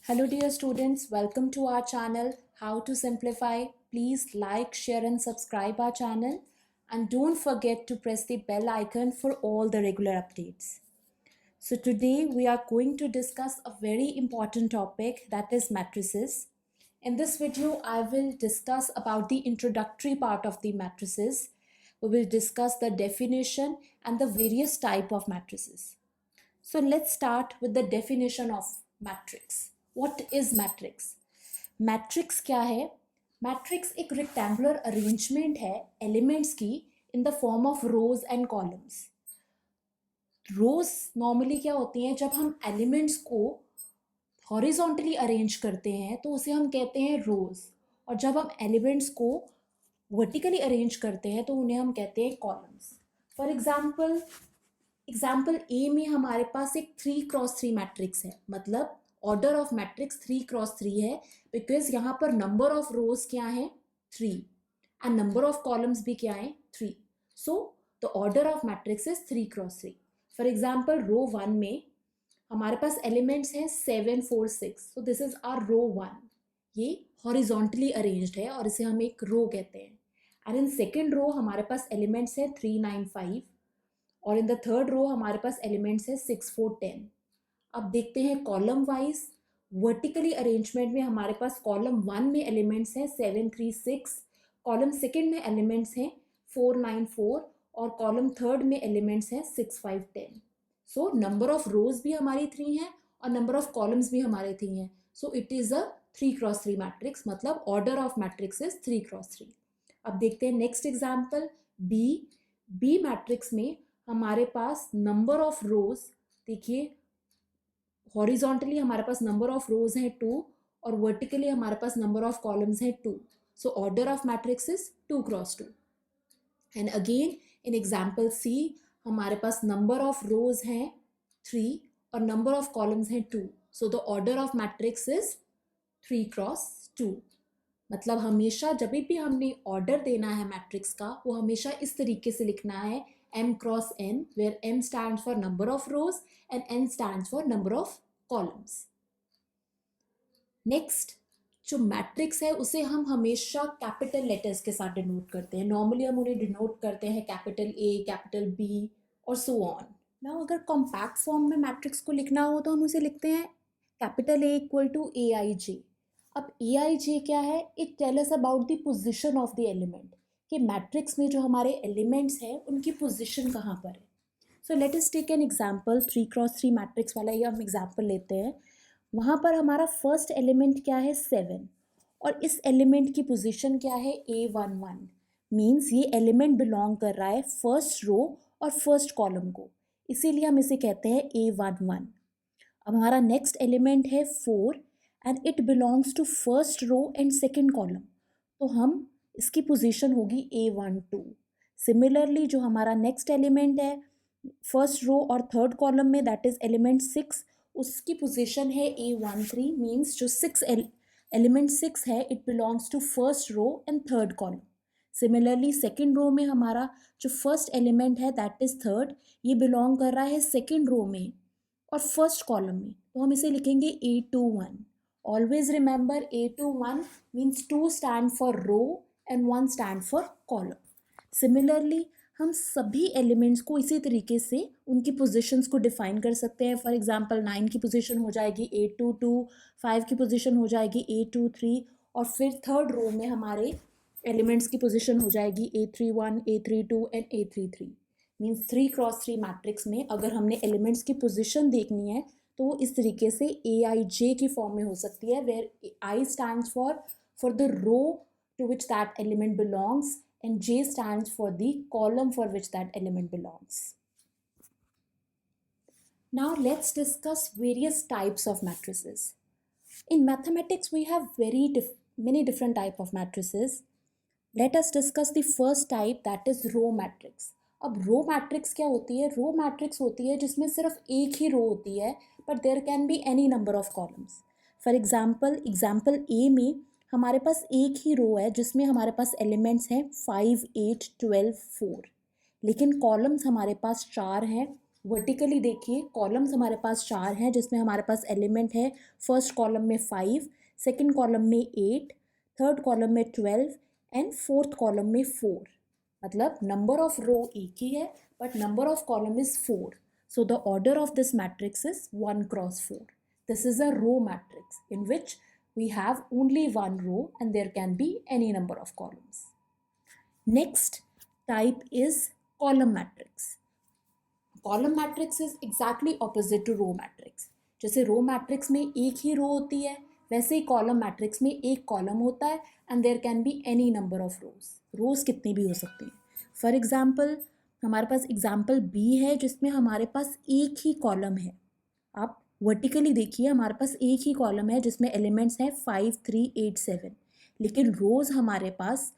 Hello dear students, welcome to our channel How to Simplify. Please like, share and subscribe our channel and don't forget to press the bell icon for all the regular updates. So today we are going to discuss a very important topic, that is matrices. In this video I will discuss about the introductory part of the matrices. We will discuss the definition and the various type of matrices. So let's start with the definition of matrix. What is matrix? Matrix क्या है? Matrix एक rectangular arrangement है elements की in the form of rows and columns. Rows normally क्या होती हैं, जब हम एलिमेंट्स को हॉरिजॉन्टली अरेंज करते हैं तो उसे हम कहते हैं रोज, और जब हम एलिमेंट्स को वर्टिकली अरेंज करते हैं तो उन्हें हम कहते हैं कॉलम्स. फॉर एग्जाम्पल ए में हमारे पास एक 3x3 मैट्रिक्स है, मतलब ऑर्डर ऑफ मैट्रिक्स 3x3 है, बिकॉज यहाँ पर नंबर ऑफ रोज क्या है 3 एंड नंबर ऑफ कॉलम्स भी क्या है 3. So the order of matrix is 3x3. For example row 1 में हमारे पास एलिमेंट्स हैं 7 4 6. So this is our row 1. ये हॉरिजॉन्टली अरेंज्ड है और इसे हम एक रो कहते हैं. एंड इन सेकेंड रो हमारे पास एलिमेंट्स हैं 3 9 5 और इन द थर्ड रो हमारे पास एलिमेंट्स है 6 4 10. अब देखते हैं कॉलम वाइज. वर्टिकली अरेंजमेंट में हमारे पास कॉलम 1 में एलिमेंट्स हैं 7 3 6, कॉलम सेकेंड में एलिमेंट्स हैं 4 9 4 और कॉलम थर्ड में एलिमेंट्स हैं 6 5 10. सो नंबर ऑफ रोज भी हमारी 3 हैं और नंबर ऑफ कॉलम्स भी हमारे 3 हैं. So it is a 3x3 matrix, मतलब order of matrix is 3x3. अब देखते हैं नेक्स्ट एग्जाम्पल बी मैट्रिक्स में हमारे पास नंबर ऑफ रोज, देखिए हॉरिजॉन्टली हमारे पास नंबर ऑफ रोज हैं 2 और वर्टिकली हमारे पास नंबर ऑफ कॉलम्स हैं 2. So order of matrix is 2x2. And again in example C हमारे पास नंबर ऑफ रोज हैं 3 और नंबर ऑफ कॉलम्स हैं 2. सो the order of matrix is 3x2. मतलब हमेशा जब भी हमने ऑर्डर देना है मैट्रिक्स का, वो हमेशा इस तरीके से लिखना है m cross n, where m stands for number of rows and n stands for number of columns. Next जो मैट्रिक्स है उसे हम हमेशा कैपिटल लेटर्स के साथ डिनोट करते हैं. नॉर्मली हम उन्हें डिनोट करते हैं कैपिटल A, कैपिटल B और सो ऑन. नाउ अगर कॉम्पैक्ट फॉर्म में मैट्रिक्स को लिखना हो तो हम उसे लिखते हैं capital A equal to AIJ. अब AIJ क्या है? It tell us about the position of the element, कि मैट्रिक्स में जो हमारे एलिमेंट्स हैं उनकी पोजीशन कहाँ पर है. So let us take an example 3x3 matrix वाला ये हम एग्जांपल लेते हैं. वहाँ पर हमारा फर्स्ट एलिमेंट क्या है 7 और इस एलिमेंट की पोजीशन क्या है A11. मीन्स ये एलिमेंट बिलोंग कर रहा है फर्स्ट रो और फर्स्ट कॉलम को, इसीलिए हम इसे कहते हैं A11. अब हमारा नेक्स्ट एलिमेंट है 4 and it belongs to first row and second column, तो हम इसकी पोजीशन होगी A12. सिमिलरली जो हमारा नेक्स्ट एलिमेंट है फर्स्ट रो और थर्ड कॉलम में, दैट इज एलिमेंट 6, उसकी पोजीशन है A13. मीन्स जो एलिमेंट 6 है it belongs to first row and third column. Similarly second row में हमारा जो फर्स्ट एलिमेंट है दैट इज थर्ड, ये बिलोंग कर रहा है सेकेंड रो में और फर्स्ट कॉलम में, तो हम इसे लिखेंगे A21. Always remember A21 means 2 stand for row and 1 stand for column. Similarly हम सभी एलिमेंट्स को इसी तरीके से उनकी पोजीशंस को डिफाइन कर सकते हैं. फॉर एग्जांपल 9 की पोजीशन हो जाएगी A22, 5 की पोजीशन हो जाएगी A23 और फिर थर्ड रो में हमारे एलिमेंट्स की पोजीशन हो जाएगी A31, A32 and A33. Means 3x3 matrix में अगर हमने एलिमेंट्स की पोजीशन देखनी है तो वो इस तरीके से AIJ की फॉर्म में हो सकती है, where I stands for the row to which that element belongs and J stands for the column for which that element belongs. Now let's discuss various types of matrices. In mathematics we have many different type of matrices. Let us discuss the first type, that is row matrix. अब row matrix क्या होती है? Row matrix होती है जिसमें सिर्फ एक ही row होती है but there can be any number of columns. For example A में हमारे पास एक ही रो है जिसमें हमारे पास एलिमेंट्स हैं 5 8 12 4, लेकिन कॉलम्स हमारे पास 4 हैं वर्टिकली देखिए कॉलम्स हमारे पास 4 हैं जिसमें हमारे पास एलिमेंट है फर्स्ट कॉलम में 5, सेकंड कॉलम में 8, थर्ड कॉलम में 12 एंड फोर्थ कॉलम में 4. मतलब नंबर ऑफ रो एक ही है but number of column is 4. So the order of this matrix is 1 cross 4. This is a row matrix in which we have only one row and there can be any number of columns. Next type is column matrix. Column matrix is exactly opposite to row matrix. जैसे row matrix में एक ही row होती है वैसे ही column matrix में एक column होता है and there can be any number of rows. Rows कितनी भी हो सकती हैं. फॉर एग्जाम्पल हमारे पास एग्जाम्पल बी है जिसमें हमारे पास एक ही कॉलम है. आप वर्टिकली देखिए हमारे पास एक ही कॉलम है जिसमें एलिमेंट्स हैं 5, 3, 8, 7. लेकिन रोज हमारे पास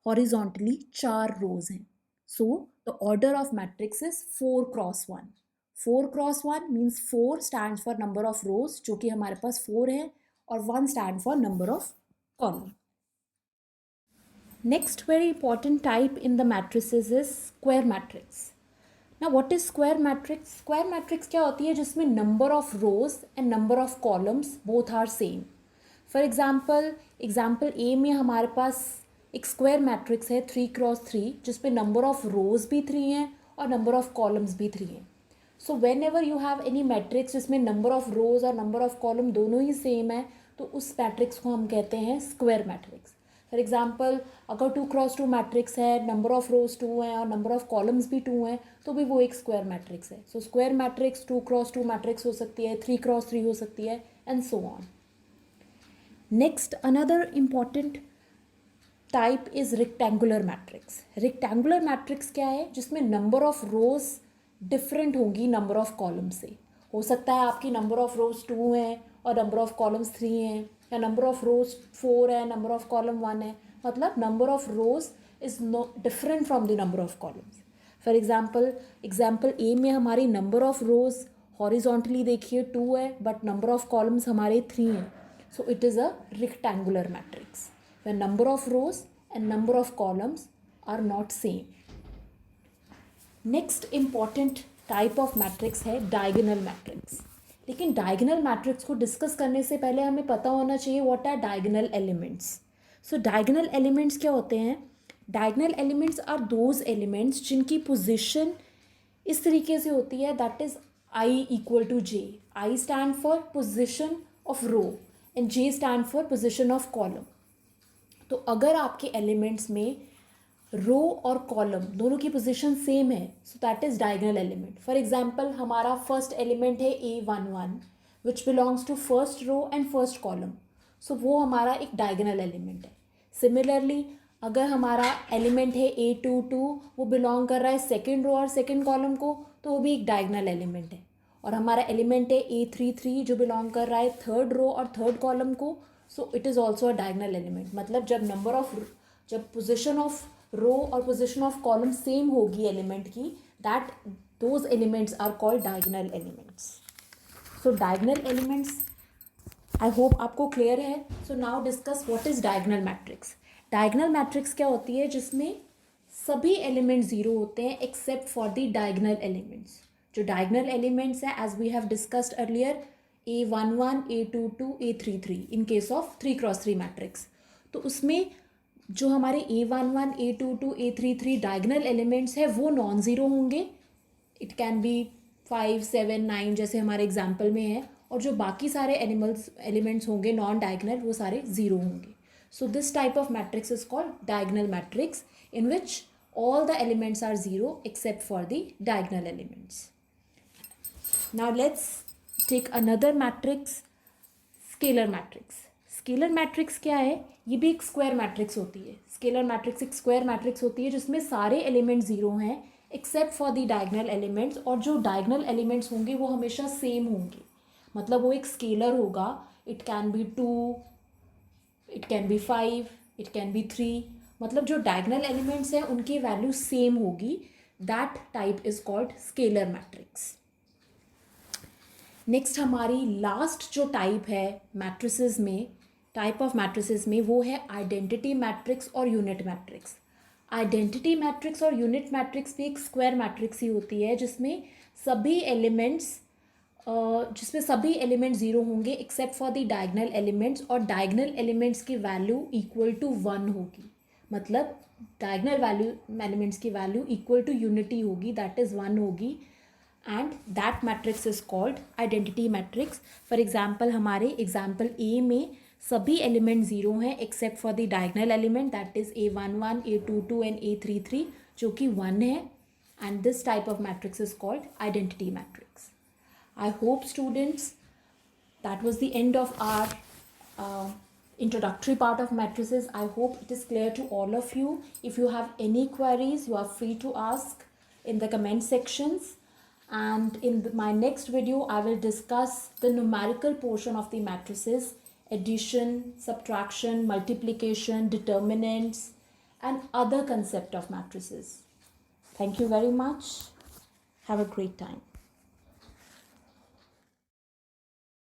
हॉरिजॉन्टली 4 रोज हैं. So the order of matrix is 4 cross 1. 4 cross 1 means 4 stands for number of rows जो कि हमारे पास 4 है और 1 stand for number of column. Next very important type in the matrices is square matrix. Now what is square matrix? Square matrix क्या होती है जिसमें number of rows and number of columns both are same. For example A में हमारे पास एक square matrix है 3 cross 3 जिसपे number of रोज भी 3 हैं और नंबर ऑफ कॉलम्स भी 3 हैं. So when ever you have any matrix जिसमें नंबर ऑफ रोज और नंबर ऑफ कॉलम दोनों ही सेम है तो उस मैट्रिक्स को हम कहते हैं स्क्वायर मैट्रिक्स. फॉर एग्जाम्पल अगर 2 क्रॉस 2 मैट्रिक्स है नंबर ऑफ रोज 2 हैं और नंबर ऑफ कॉलम्स भी 2 हैं तो भी वो एक स्क्वायर मैट्रिक्स है. So square matrix 2 cross 2 matrix हो सकती है 3 क्रॉस 3 हो सकती है and so on. Next another important type is rectangular matrix. Rectangular matrix क्या है जिसमें नंबर ऑफ रोज डिफरेंट होंगी नंबर ऑफ कॉलम से. हो सकता है आपकी नंबर ऑफ रोज 2 हैं और नंबर ऑफ कॉलम्स 3 हैं या नंबर ऑफ रोज 4 है नंबर ऑफ कॉलम 1 है. मतलब number of rows is no different from the number of columns. For example A में हमारी नंबर ऑफ रोज हॉरिजॉन्टली देखिए 2 है बट नंबर ऑफ कॉलम्स हमारे 3 हैं. So it is a rectangular matrix when number of rows and number of columns are not same. Next important type of matrix है diagonal matrix. लेकिन diagonal matrix को discuss करने से पहले हमें पता होना चाहिए what are diagonal elements. So diagonal elements क्या होते हैं? Diagonal elements are those elements जिनकी position इस तरीके से होती है that is I equal to j. I stand for position of row and j stand for position of column. तो अगर आपके एलिमेंट्स में रो और कॉलम दोनों की पोजीशन सेम है so that is diagonal element. For example हमारा फर्स्ट एलिमेंट है A11 which belongs to first row and first column. So वो हमारा एक डायगोनल एलिमेंट है. सिमिलरली अगर हमारा एलिमेंट है A22 वो बिलोंग कर रहा है सेकेंड रो और सेकेंड कॉलम को तो वो भी एक डायगोनल एलिमेंट है. और हमारा एलिमेंट है A33 जो बिलोंग कर रहा है थर्ड रो और थर्ड कॉलम को so it is also a diagonal element. मतलब जब पोजिशन ऑफ रो और पोजिशन ऑफ कॉलम सेम होगी एलिमेंट की that those elements are called diagonal elements. So diagonal elements I hope आपको clear है. So now discuss what is diagonal matrix. Diagonal matrix क्या होती है जिसमें सभी एलिमेंट जीरो होते हैं except for the diagonal elements. जो डायगोनल एलिमेंट्स हैं as we have discussed earlier A11, A22, A33 in case of 3 cross 3 matrix. तो उसमें जो हमारे A11, A22, A33 diagonal elements है वो नॉन ज़ीरो होंगे. इट कैन बी 5, 7, 9 जैसे हमारे एग्जाम्पल में है. और जो बाकी सारे एलिमेंट्स होंगे नॉन डायगोनल वो सारे ज़ीरो होंगे. So this type of matrix is called diagonal matrix in which all the elements are zero except for the diagonal elements. Now let's take another matrix, scalar matrix. Scalar matrix क्या है? ये भी एक square matrix होती है. Scalar matrix एक square matrix होती है जिसमें सारे एलिमेंट जीरो हैं except for the diagonal elements. और जो डायगोनल एलिमेंट्स होंगे वो हमेशा सेम होंगे. मतलब वो एक स्केलर होगा. It can be 2, it can be 5, it can be 3. मतलब जो डायगोनल एलिमेंट्स हैं उनकी वैल्यू सेम होगी. That type is called scalar matrix. Next हमारी लास्ट जो टाइप है मैट्रिसेस में, टाइप ऑफ मैट्रिसेस में, वो है आइडेंटिटी मैट्रिक्स और यूनिट मैट्रिक्स. आइडेंटिटी मैट्रिक्स और यूनिट मैट्रिक्स भी एक स्क्वायर मैट्रिक्स ही होती है जिसमें सभी एलिमेंट्स जिसमें सभी एलिमेंट ज़ीरो होंगे accept for the diagonal elements, और डायगनल एलिमेंट्स की वैल्यू इक्वल टू 1 होगी, मतलब डायगनल वैल्यू एलिमेंट्स की वैल्यू इक्वल टू यूनिटी होगी, दैट इज़ 1 होगी, and that matrix is called identity matrix. For example हमारे एग्जाम्पल ए में सभी एलिमेंट ज़ीरो हैं except for the diagonal element, that is A11, A22 and A33, जो कि 1 है, and this type of matrix is called identity matrix. I hope students that was the end of our uh, introductory part of matrices. I hope it is clear to all of you. If you have any queries, you are free to ask in the comment sections. And in my next video, I will discuss the numerical portion of the matrices: addition, subtraction, multiplication, determinants, and other concept of matrices. Thank you very much. Have a great time.